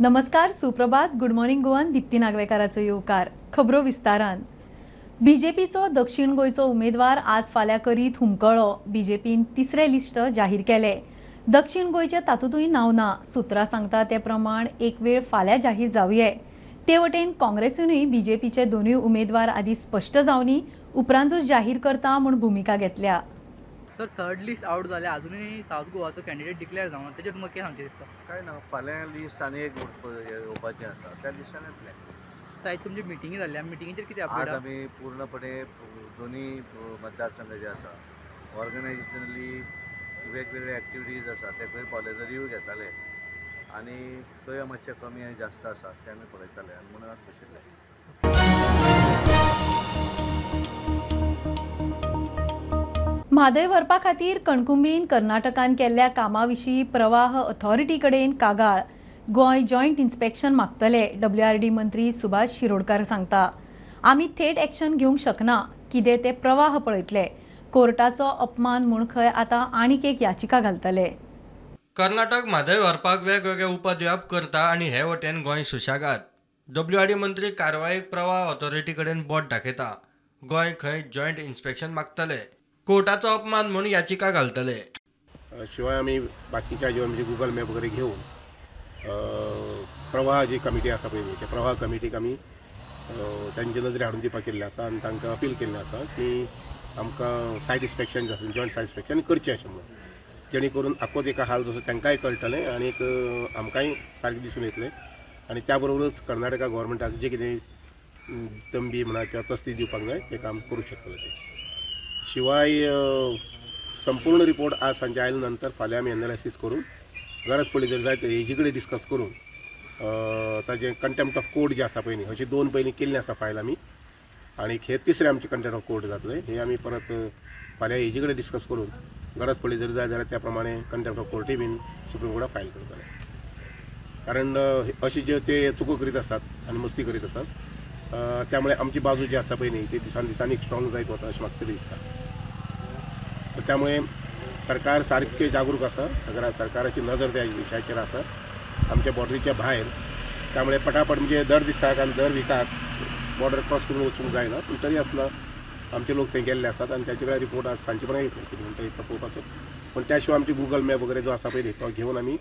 नमस्कार, सुप्रभात, good morning Goan. Dipti नागवेकाराचो येवकार. खबरो विस्तारान. बीजेपीचो दक्षिण गोंयचो उमेदवार आज फाल्यां करीत हुमकळ्ळो. बीजेपीन तिसरे लिस्ट जाहीर केले. दक्षिण गोंयचे तातूंतय नांव ना. सुत्रां सांगता ते प्रमाण एक वेळ फाल्यां जाहीर जावये. ते वटेन काँग्रेसीनूय बीजेपीचे दोनूय उमेदवार आदी स्पश्ट जावनी उपरांतूच जाहीर करता म्हूण भुमिका घेतल्या. सर, थर्ड लिस्ट आउट जाले, अजूनही साऊथ गोवाचो कॅन्डिडेट डिक्लेअर जावना. तेजेर तुमकां कितें सांगचें दिसता? काय ना, फाल्यां लिस्ट आनी एक येवपाचें आसा, त्या लिस्टान येतलें. आयज तुमची मिटिंगी जाल्ल्या, मिटिंगेचेर कितें अपडेट? आज आमी पूर्णपणे दोनी मतदारसंघ जे आसा ऑर्गनायजेशनली वेगवेगळे एक्टिविटीज आसा ते खंय कॉलेज रिव्यू घेताले आनी थंय मातशें कमी आनी जास्त आसा ते आमी पळयताले आनी म्हणून आज बशिल्ले. म्हादय व्हरपा खातीर कणकुंबीन कर्नाटकान केल्ल्या कामा विशीं प्रवाह अथॉरिटी कडेन कागाळ. गोंय जॉयंट इन्स्पेक्शन मागतले. WRD मंत्री सुभाष शिरोडकार सांगता. आमी थेट एक्शन घेवंक शकना, कितें ते प्रवाह पळयतले. कोर्टाचो अपमान म्हूण खंय आतां आनीक एक याचिका घालतले. कर्नाटक म्हादय व्हरपाक वेगवेगळे उपद्व्याप करता आनी हे वटेन गोंय सुशेगाद. WRD मंत्री कारवायेक प्रवाह ऑथॉरिटी कडेन बोट दाखयता. गोंय खंय जॉयंट इन्स्पेक्शन मागतले. कोर्टाचो अपमान म्हूण याचिका घालतले. शिवाय आमी बाकीच्या हाजेर म्हणजे गुगल मॅप वगैरे घेवन प्रवाह जी कमिटी आसा पळय त्या प्रवाह कमिटीक आमी तांचे नजरे हाडून दिवपाक केल्लें आसा आनी तांकां अपील केल्लें आसा की आमकां सायट इन्स्पेक्शन जे आसा जॉयंट सायट इन्स्पेक्शन करचें अशें म्हणून, जेणे करून आख्खोच एका हाल जसो तांकांय कळटलें आनी आमकांय सारकें दिसून येतलें आनी त्या बरोबरच कर्नाटका गव्हर्मेंटाक जें कितें तंबी म्हणा किंवा तस्ती दिवपाक जाय तें काम करूंक शकतले ते. शिवाय संपूर्ण रिपोर्ट आज सांजे आयले नंतर फाल्यां आमी एनालिसीस करून गरज पडली जर जाय हेजी कडेन डिस्कस करून ताजें कंटेम्प्ट ऑफ कोर्ट जे आसा पळय न्ही, अशी 2 पयलीं केल्लीं आसा फायल आमी आनी हे तिसरें आमचें कंटेम्प्ट ऑफ कोर्ट जातलें. हे आमी परत फाल्यां हेजी कडेन डिस्कस करून गरज पडली जर जाय जाल्यार त्या प्रमाणे कंटेम्प्ट ऑफ कोर्टूय बीन सुप्रीम कोर्टाक फायल करतले. कारण अशी जे ते चुको करीत आसात आनी मस्ती करीत आसात त्यामुळे आमची बाजू जी आसा पळय न्ही ती दिसान दिसांनी स्ट्रॉंग जायत वता अशें म्हाका तरी दिसता. त्यामुळे सरकार सारकें जागरूक आसा. सरकाराची नजर त्या विशयाचेर आसा आमच्या बॉर्डरीच्या भायर. त्यामुळे पटापट म्हणजे दर दिसाक आनी दर विकाक बॉर्डर क्रॉस करून वचूंक जायना, पूण तरी आसतना आमचे लोक थंय गेल्ले आसात आनी त्याचे वेळार रिपोर्ट आज सांजचे पर्यंत येतले कितें म्हणटा तें पळोवपाचो. पण त्या शिवाय आमची गुगल मॅप वगैरे जो आसा पळय तो घेवन आमी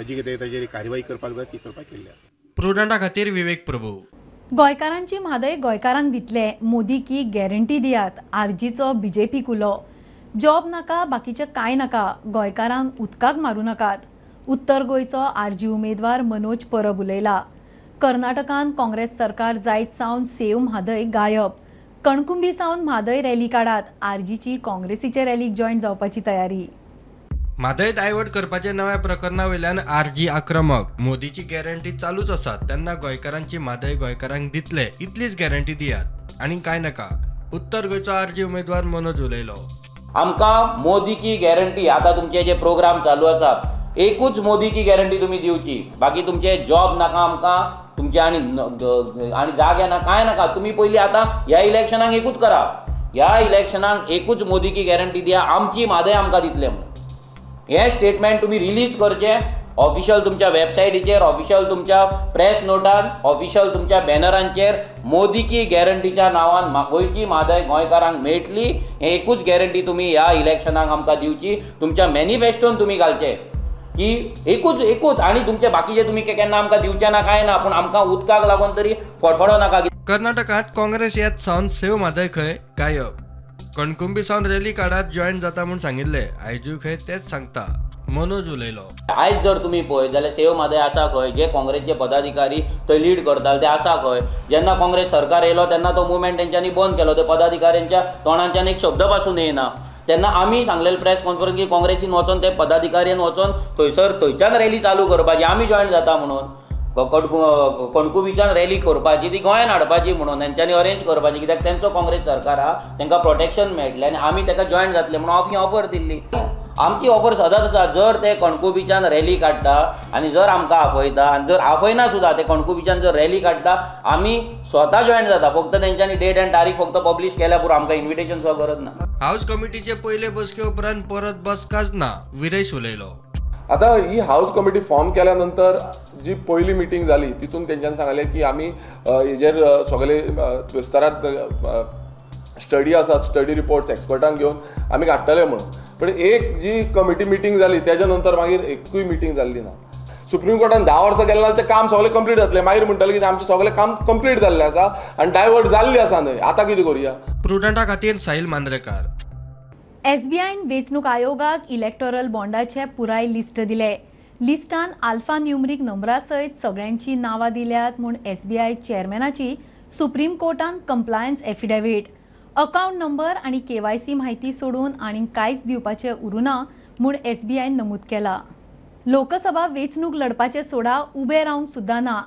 जी कितें ताजेर कार्यवाही करपाक जाय ती करपाक केल्ली आसा. प्रुडंटा खातीर विवेक प्रभू. गोंयकारांची म्हादय गोंयकारांक दितले. मोदी की गॅरंटी दियात. आरजीचो बीजेपी कुलो. जॉब नाका, बाकीचें कांय नाका. गोंयकारांक उदकाक मारूं नाकात. उत्तर गोंयचो आरजी उमेदवार मनोज परब उलयला. कर्नाटकान काँग्रेस सरकार जायत सावन सेव म्हादय गायब. कणकुंबी सावन म्हादय रॅली काडात. आरजीची काँग्रेसीचे रॅलीक जॉयन जावपाची तयारी. म्हादय डायवर्ट करपाच्या नव्या प्रकरणा वयल्यान आरजी आक्रमक. मोदीची गॅरंटी चालूच आसा तेन्ना गोंयकारांची म्हादय गोंयकारांक दितले इतलीच गॅरंटी दियात आनी कांय नाका. उत्तर गोंयचो आरजी उमेदवार मनोज उलयलो. आमकां मोदी की गॅरंटी आतां तुमचे जे प्रोग्राम चालू आसा एकूच मोदी की गॅरंटी तुमी दिवची. बाकी तुमचे जॉब नाका आमकां, तुमचे आनी जागे ना कांय नाका. तुमी पयलीं आतां ह्या इलेक्शनाक एकूच करा. ह्या इलेक्शनाक एकूच मोदी की गॅरंटी दिया. आमची म्हादय आमकां दितले म्हणून हे स्टेटमेंट तुम्ही रिलीज करचे. ऑफिशियल तुमच्या वेबसायटीचेर, ऑफिशियल तुमच्या प्रेस नोटान, ऑफिशियल तुमच्या बॅनरांचेर मोदी की गॅरंटीच्या नांवान गोंयची म्हादय गोंयकारांक मेळटली. हे एकूच गॅरंटी तुमी ह्या इलेक्शनाक आमकां दिवची. तुमच्या मॅनिफेस्टोन तुमी घालचे की एकूच आनी तुमचे बाकीचे तुमी केन्ना आमकां दिवचे ना कांय ना, पूण आमकां उदकाक लागून तरी फडफडो नाका. कर्नाटकांत काँग्रेस येत सावन सेव म्हादय खंय गायब. कणकुंबी सावन रॅली काडात जॉयन जाता म्हूण सांगिल्ले. आयजूय खंय तेच सांगता. मनोज उलयलो. आयज जर तुमी पळयत जाल्यार सेव म्हादय आसा खंय, जे काँग्रेसचे पदाधिकारी थंय लीड करताले ते आसा खंय. जेन्ना काँग्रेस सरकार येयलो तेन्ना तो मुवमेंट तेंच्यांनी बंद केलो. ते पदाधिकाऱ्यांच्या तोंडांच्यान एक शब्द पासून येना. तेन्ना आमी सांगलेले प्रेस कॉन्फरन्स की काँग्रेसीन वचोन ते पदाधिकाऱ्यान वचोन थंयच्यान रॅली चालू करपाची. आमी जॉयन जाता म्हणून कणकुंबीच्यान रॅली करपाची, ती गोंयांत हाडपाची म्हणून तेंच्यांनी अरेंज करपाची. कित्याक तेंचो काँग्रेस सरकार आहा, तांकां प्रोटेक्शन मेळटलें आनी आमी ताका जॉयन जातले म्हणून आमी ऑफर दिल्ली. आमची ऑफर सदांच आसा. जर ते कणकुंबीच्यान रॅली काडटा आनी जर आमकां आफयता आनी जर आफयना सुद्दां ते कणकुंबीच्यान जर रॅली काडटा आमी स्वता जॉयन जाता. फक्त तेंच्यांनी डेट आनी तारीख फक्त पब्लीश केल्या पुरो, आमकां इन्विटेशनचो गरज ना. हाऊस कमिटीचे पयले बसके उपरांत परत बसकाच ना. विरेश उलयलो. आता ही हाऊस कमिटी फॉर्म केल्यानंतर जी पहिली मिटींग जाली तितून तेंच्यांनी सांगलें की आमी हेजेर सगळे विस्तारात स्टडी आसा, स्टडी रिपोर्ट्स एक्सपर्टांक घेवन आमी काडटले म्हणून. पण एक जी कमिटी मिटींग जाली तेच्या नंतर मागीर एकूय मिटींग जाल्ली ना. सुप्रीम कोर्टान 10 वर्सां गेले जाल्यार तें काम सगळें कंप्लीट जातलें. मागीर म्हणटलें की आमचें सगळें काम कंप्लीट जाल्लें आसा आनी डायवर्ट जाल्ली आसा न्हय, आतां कितें करुया. प्रुडंटा खातीर साहिल मांद्रेकार. एसबीआयन वेंचणूक आयोगाक इलेक्टोरल बॉन्डाचे पुराय लिस्ट दिले. लिस्टान आल्फा न्यूमरीक नंबरा सयत सगळ्यांची नांवां दिल्यात म्हूण एसबीआय चेअरमॅनाची सुप्रीम कोर्टान कंप्लायन्स एफिडेवीट. अकाउंट नंबर आनी केवायसी म्हायती सोडून आनीक कांयच दिवपाचें उरूना म्हूण एसबीआयन नमूद केला. लोकसभा वेंचणूक लडपाचे सोडा उबे रावंक सुद्दां ना.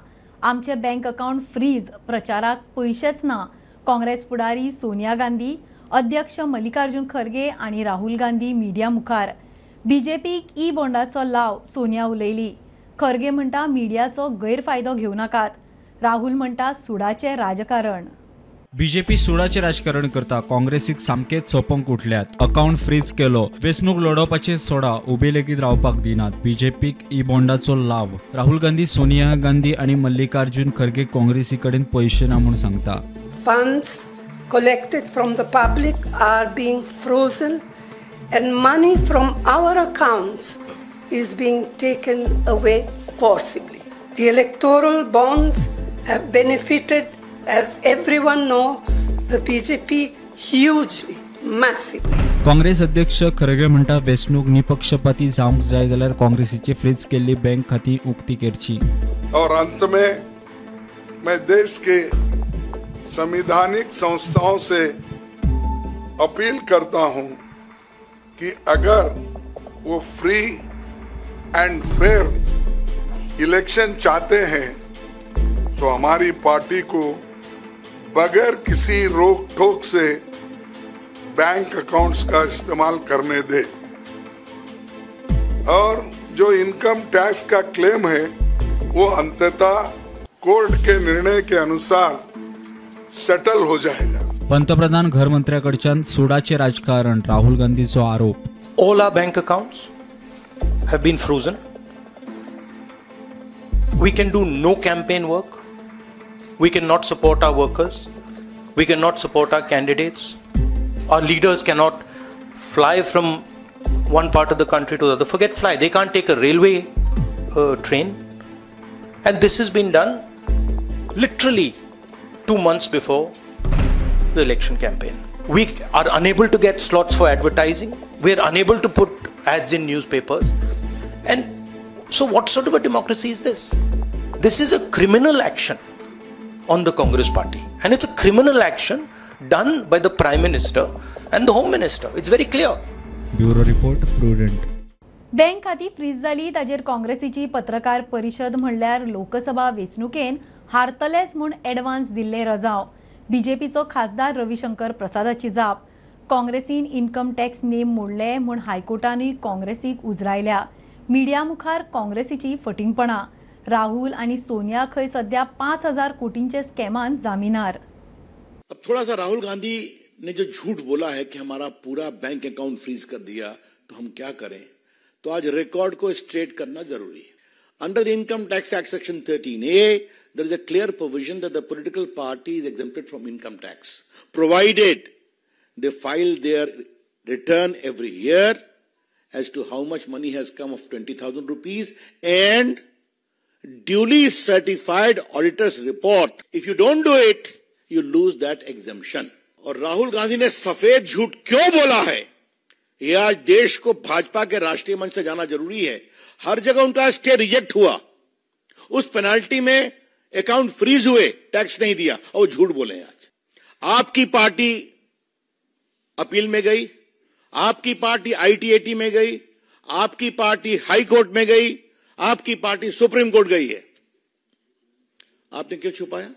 आमचे बँक अकाउंट फ्रीज, प्रचाराक पयशेच ना. काँग्रेस फुडारी सोनिया गांधी, अध्यक्ष मल्लिकार्जुन खरगे आनी राहुल गांधी मिडिया मुखार. बीजेपीक ई बॉन्डाचो लाव, सोनिया उलयली. खरगे म्हणटा मिडियाचो गैरफायदो घेवं नाकात. राहुल म्हणटा सुडाचें राजकारण. बीजेपी सुडाचें राजकारण करता. काँग्रेसीक सामकेच सोंपोंक उठल्यात. अकाउंट फ्रीज केलो. वेंचणूक लडोवपाचे सोडा उबे लेगीत रावपाक दिनात. बीजेपीक ई बॉन्डाचो लाव. राहुल गांधी, सोनिया गांधी आनी मल्लिकार्जुन खरगे काँग्रेसी कडेन पयशे ना म्हूण सांगता. Funds collected from the public are being frozen and money from our accounts is being taken away forcibly. The electoral bonds have benefited, as everyone knows, the BJP hugely, massively. Congress अध्यक्ष खरगे म्हणटा वेंचणूक निपक्षपाती जावंक जाय जाल्यार काँग्रेसीचे फ्रीज केल्ली bank खाती उक्ती करची. और अंत में मैं देश के संवैधानिक संस्थाओं से अपील करता हूं कि अगर वो फ्री एंड फेयर इलेक्शन चाहते हैं तो हमारी पार्टी को बगैर किसी रोक टोक से बैंक अकाउंट्स का इस्तेमाल करने दे और जो इनकम टैक्स का क्लेम है वो अंततः कोर्ट के निर्णय के अनुसार सेटल हो जाएगा. पंतप्रधान घरमंत्र्याकडच्यान सुडाचे राजकारण, राहुल गांधीचो आरोप. All our bank accounts have been frozen. We can do no campaign work. We cannot support our workers. We cannot support our candidates. Our leaders cannot fly from one part of the country to the other. Forget fly. They can't take a railway train. And this has been done literally 2 months before the election campaign. We are unable to get slots for advertising. We are unable to put ads in newspapers. And so what sort of a democracy is this? This is a criminal action on the Congress party. And it's a criminal action done by the Prime Minister and the Home Minister. It's very clear. Bureau report, prudent. Bank खाती fridge जाली ताजेर काँग्रेसीची पत्रकार परिशद म्हणल्यार लोकसभा वेंचणुकेन हारतलेच म्हूण advance दिल्ले रजाव. बीजेपीचो खासदार रविशंकर प्रसादाची जाप. काँग्रेसीन इन्कम टॅक्स नेम मोडले म्हूण हायकोर्टानूय काँग्रेसीक उजरायल्या. मिडिया मुखार काँग्रेसीची फटिंगपणां. राहुल आनी सोनिया खंय सध्या 5,000 कोटींचे स्कॅमान जामिनार. अब थोड़ा सा राहुल गांधी ने जो झूठ बोला है कि हमारा पूरा बैंक अकाउंट फ्रीज कर दिया तो हम क्या करें, तो आज रिकॉर्ड को स्ट्रेट करना जरूरी है. Under the income tax act section 13A, there is a clear provision that the political party is exempted from income tax, provided they file their return every year as to how much money has come of 20,000 rupees and duly certified auditor's report. If you don't do it, you lose that exemption. और राहुल गांधी ने सफेद झूठ क्यों बोला है, यह आज देश को भाजपा के राष्ट्रीय मंच से जाना जरूरी है. हर जगह उनका स्टे रिजेक्ट हुआ, उस पेनाल्टी में अकाउंट फ्रीज हुए, टैक्स नहीं दिया और झूठ बोले. आज आपकी पार्टी अपील में गई, आपकी पार्टी आईटीएटी में गई, आपकी पार्टी हाई कोर्ट में गई, आपकी पार्टी सुप्रीम कोर्ट गई है. आपने क्यों छुपाया?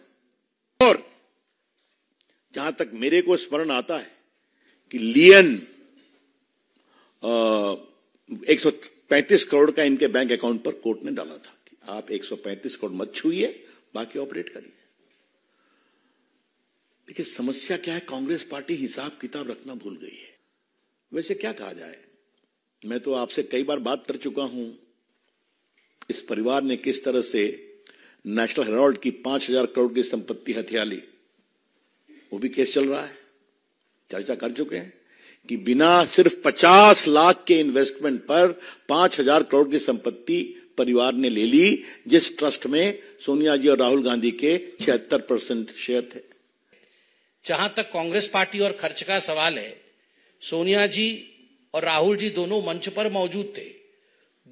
और जहां तक मेरे को स्मरण आता है कि लियन 135 करोड़ का इनके बैंक अकाउंट पर कोर्ट ने डाला था कि आप 135 करोड़ मत छूइए, बाकी ऑपरेट करिए. देखिए समस्या क्या है, कांग्रेस पार्टी हिसाब किताब रखना भूल गई है. वैसे क्या कहा जाए, मैं तो आपसे कई बार बात कर चुका हूं इस परिवार ने किस तरह से नेशनल हेराल्ड की 5,000 करोड़ की संपत्ति हथिया ली, वो भी केस चल रहा है, चर्चा कर चुके हैं कि बिना सिर्फ 50 लाख के इन्वेस्टमेंट पर 5,000 करोड़ की संपत्ति परिवार ने ले ली, जिस ट्रस्ट में सोनिया जी और राहुल गांधी के 76% शेयर थे। जहां तक कांग्रेस पार्टी और खर्च का सवाल है, सोनिया जी और राहुल जी दोनों मंच पर मौजूद थे।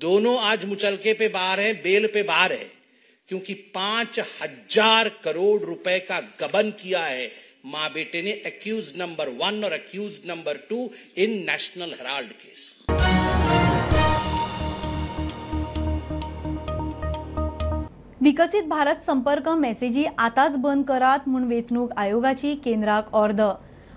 दोनों आज मुचलके पे बाहर हैं, बेल पे बाहर है, क्योंकि 5,000 करोड़ रुपए का गबन किया है मां बेटे ने, एक्यूज नंबर 1 और accused number 2 in National Herald case. विकसित भारत संपर्क मेसेजी आताच बंद करात म्हूण वेंचणूक आयोगाची केंद्राक अर्द।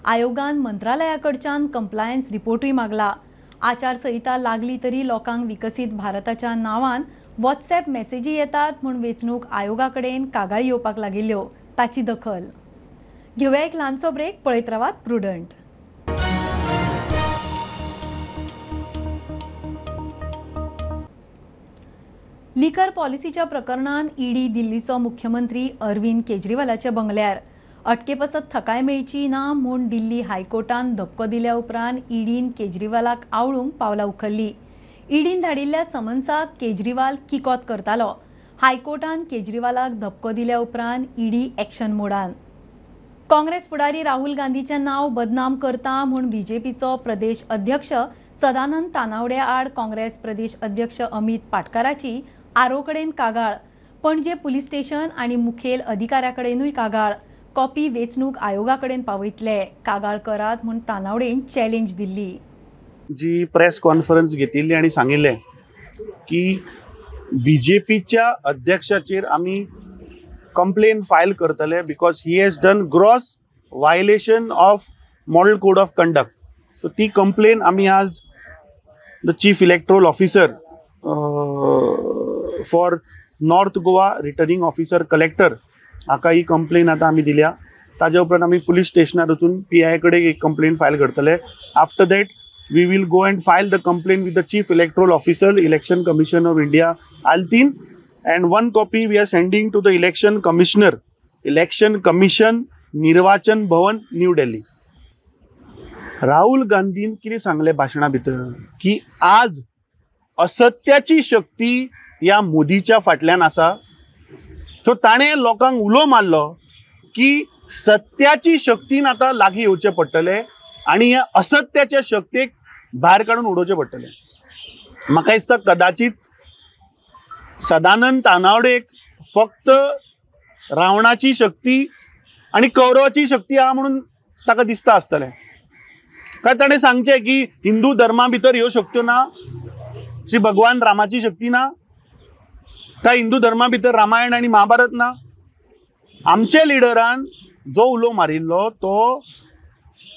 आयोगान मंत्रालयाकडच्यान कंप्लायन्स रिपोर्टूय मागला। आचारसंहिता लागली तरी लोकांक विकसित भारताच्या नांवान व्हॉट्सॲप मेसेजी येतात म्हूण वेंचणूक आयोगाकडेन कागाळी येवपाक लागिल्ल्यो, ताची दखल घेवया। एक ल्हानसो ब्रेक, पळयत रावात प्रुडंट। लिकर पॉलिसीच्या प्रकरणात ईडी दिल्लीचो मुख्यमंत्री अरविंद केजरीवालाच्या बंगल्यार अटके पासत थाकाय मेळची ना म्हूण दिल्ली हायकोर्टान धपको दिल्या उपरांत ईडीन केजरीवालाक आवळूंक पावलां उखल्ली। ईडीन धाडिल्ल्या समन्साक केजरीवाल किकोत करतालो। हायकोर्टान केजरीवालाक धपको दिल्या उपरांत ईडी एक्शन मोडान। काँग्रेस फुडारी राहुल गांधीचे नाव बदनाम करता म्हूण बीजेपीचो प्रदेश अध्यक्ष सदानंद तानावडे आड काँग्रेस प्रदेश अध्यक्ष अमित पाटकराची आरोकडेन कागाळ, पणजे पुलीस स्टेशन आनी मुखेल अधिकाऱ्याकडेनूय कागाळ। कॉपी वेंचणूक आयोगाकडेन पावयतले, कागाळ करात म्हूण तानावडेन चॅलेंज दिल्ली। जी प्रेस कॉन्फरन्स घेतिल्ली आनी सांगिल्लें की बीजेपीच्या अध्यक्षाचेर आमी कंप्लेन फायल करतले because he has done gross violation of model code of conduct. So ती कंप्लेन आमी आज the chief electoral officer for north Goa returning officer collector हाका ही कंप्लेन आतां आमी दिल्या। ताज्या उपरांत आमी पुलीस स्टेशनार वचून PI कडेन एक कंप्लेन फायल करतले। After that we will go and file the complaint with the chief electoral officer Election Commission of India आल्तीन, and one copy we are sending to the election commissioner, election commission, निर्वाचन भवन, new Delhi. Rahul Gandhian कितें सांगले भाशणा भितर की आज असत्याची शक्ती ह्या मोदीच्या फाटल्यान आसा। सो ताणें लोकांक उलो मारलो की सत्याची शक्तीन आतां लागीं येवचें पडटलें आनी ह्या असत्याच्या शक्तीक भायर काडून उडोवचें पडटलें। म्हाका दिसता कदाचित सदानंद तानावडेक फक्त रावणाची शक्ती आणि कौरवाची शक्ती आहा म्हणून ताका दिसता आसतलें, काय ताणें सांगचें की हिंदू धर्मा भितर ह्यो शक्त्यो ना, श्री भगवान रामाची शक्ती ना, काय हिंदू धर्मा भितर रामायण आनी महाभारत ना। आमच्या लिडरान जो उलो मारिल्लो तो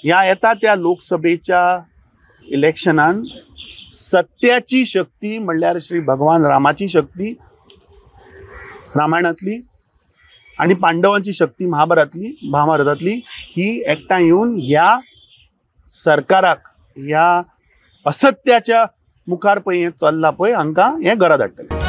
ह्या येता त्या लोकसभेच्या इलेक्शनान सत्याची शक्ती म्हणल्यार श्री भगवान रामाची शक्ती रामायणातली आणि पांडवांची शक्ती महाभारतातली ही एकठांय येऊन ह्या सरकाराक ह्या असत्याच्या मुखार पळय चल्ला पळय हांकां हें घरा धाडटलें।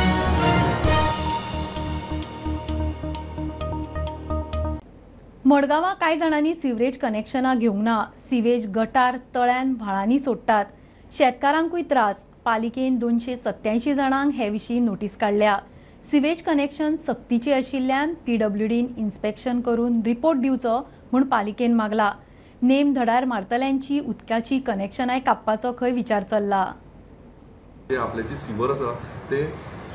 मडगांवां कांय जाणांनी सिवरेज कनेक्शनां घेवंक ना। सिवेज गटार तळ्यान व्हाळांनी सोडटात। शेतकारांकूय त्रास। पालिकेन 287 जाणांक हे विशीं नोटीस काडल्या। सिवेज कनेक्शन सक्तीचे आशिल्ल्यान PWDन इन्स्पेक्शन करून रिपोर्ट दिवचो म्हूण पालिकेन मागला। नेम धडार मारतल्यांची उदकाची कनेक्शनाय कापपाचो खंय विचार चल्ला। आपले जे सिवर आसा ते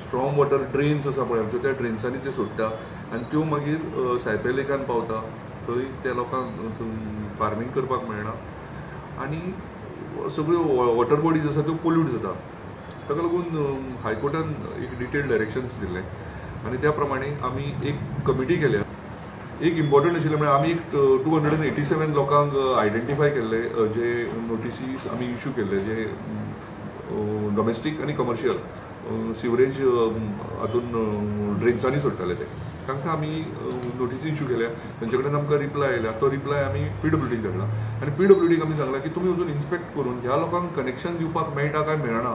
स्ट्रॉंग वॉटर ड्रेन्स आसा पळय आमच्यो त्या ड्रेन्सांनी ते सोडटा आनी त्यो मागीर सायपे लेकान पावता, थंय त्या लोकांक फार्मींग करपाक मेळना आनी सगळ्यो वॉटर बॉडीज आसा त्यो पोल्यूट जाता। ताका लागून हायकोर्टान एक डिटेल्ड डायरेक्शन्स दिल्ले आनी त्या प्रमाणे आमी एक कमिटी केल्या। एक इम्पॉर्टंट आशिल्लें म्हळ्यार आमी एक 287 लोकांक आयडेंटिफाय केल्ले जे नोटिसीस आमी इश्यू केल्ले, जे डोमेस्टीक आनी कमर्शियल सिवरेज हातून ड्रेन्सांनी सोडटाले तांकां आमी नोटिसी इश्यू केल्या। तांचे कडेन आमकां रिप्लाय आयल्या, तो रिप्लाय आमी PWDक धाडला आनी PWDक आमी सांगलां की तुमी वचून इन्स्पेक्ट करून ह्या लोकांक कनेक्शन दिवपाक मेळटा काय मेळना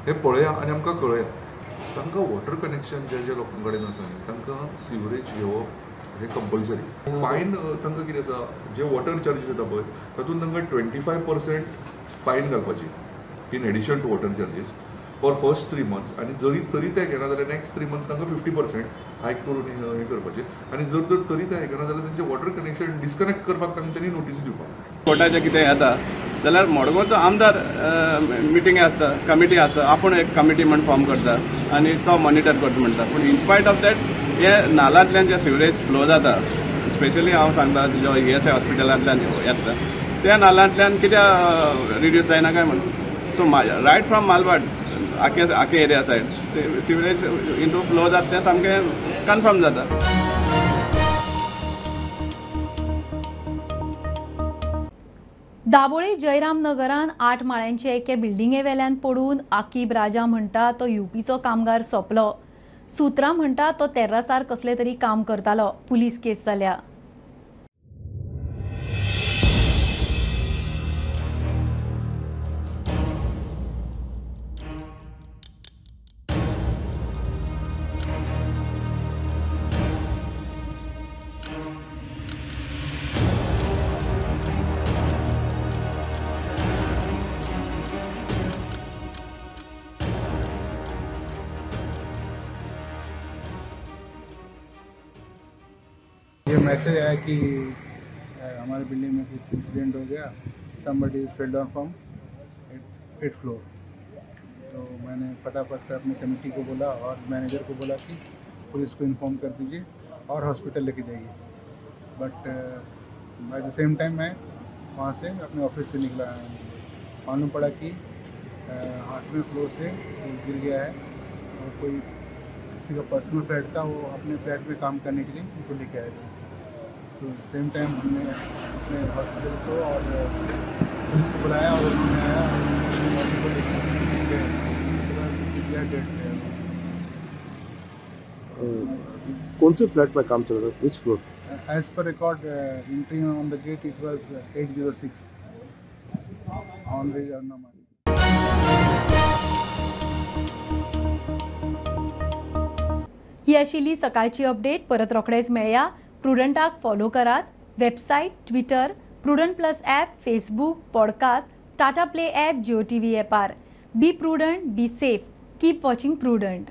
हें पळया आनी आमकां कळया। तांकां वॉटर कनेक्शन जे लोकां कडेन आसा तांकां सिवरेज घेवप हे कंपल्सरी. फायन तांकां कितें आसा, जे वॉटर चार्जीस येता पळय तातूंत तांकां 25% फायन घालपाची in addition to water charges for first 3 months. आणि जरी तरी ते घेना जाल्यार नेक्स्ट 3 months तांकां 50% हायक करून हे करपाचें. आणि जर तरी ते घेना जाल्यार तेंचें वॉटर कनेक्शन डिस्कनेक्ट करपाक तांच्यांनी नोटीस दिवपाक. कोर्टाचें कितें येता जाल्यार मडगांवचो आमदार मिटिंगे आसता, कमिटी आसता, आपूण एक कमिटी म्हण फॉर्म करता आनी तो मॉनिटर करता म्हणटा. पूण इनस्पायट ऑफ दॅट हे नालांतल्यान जे सिवरेज फ्लो जाता, स्पेशली हांव सांगता जो ESI हॉस्पिटलांतल्यान येता त्या नालांतल्यान कित्याक रिड्यूस जायना काय म्हणून. सो रायट फ्रॉम मालबाट आखे area said sewerage into flow जाता तें सामकें कन्फर्म जाता. दाबोळे जयराम नगरान 8 माळ्यांचे एके बिल्डिंगे वेल्यान पडून आकीब राजा म्हणटा तो UPचो कामगार सोंपलो. सुत्रां म्हणटा तो तेर्रासार कसले तरी काम करतालो. पुलीस केस जाल्या. ये मैसेज आया कि हमारे बिल्डिंग में कुछ इंसिडेंट हो गया, somebody fell down from 8th floor. तो मैंने फटाफट अपनी कमेटी को बोला और मैनेजर को बोला कि पुलिस को इन्फॉर्म कर दीजिए और हॉस्पिटल लेके जाइए. But by the same time मैं वहाँ से अपने ऑफिस से निकला, मालूम पड़ा कि 8वें फ्लोर से गिर गया है और कोई किसी का पर्सनल फ्लैट था, वो अपने फ्लैट में काम करने के लिए उनको लेके आए थे. तो सेम टाइम हमने अपने हॉस्पिटल को और पुलिस को बुलाया और उन्होंने आया बॉडी को लेकर कौन से फ्लैट में काम चल रहा है, which floor? As per record entry on the get it वाज 806 ऑन द अर्नामाली. ही आशिल्ली सकाळची अपडेट. परत रोखडेच मेळया. प्रुडंटाक फॉलो करात. Website, Twitter, Prudent plus app, Facebook, podcast, Tata Play app, Jio TV ॲपार. Be Prudent, be safe. Keep watching prudent.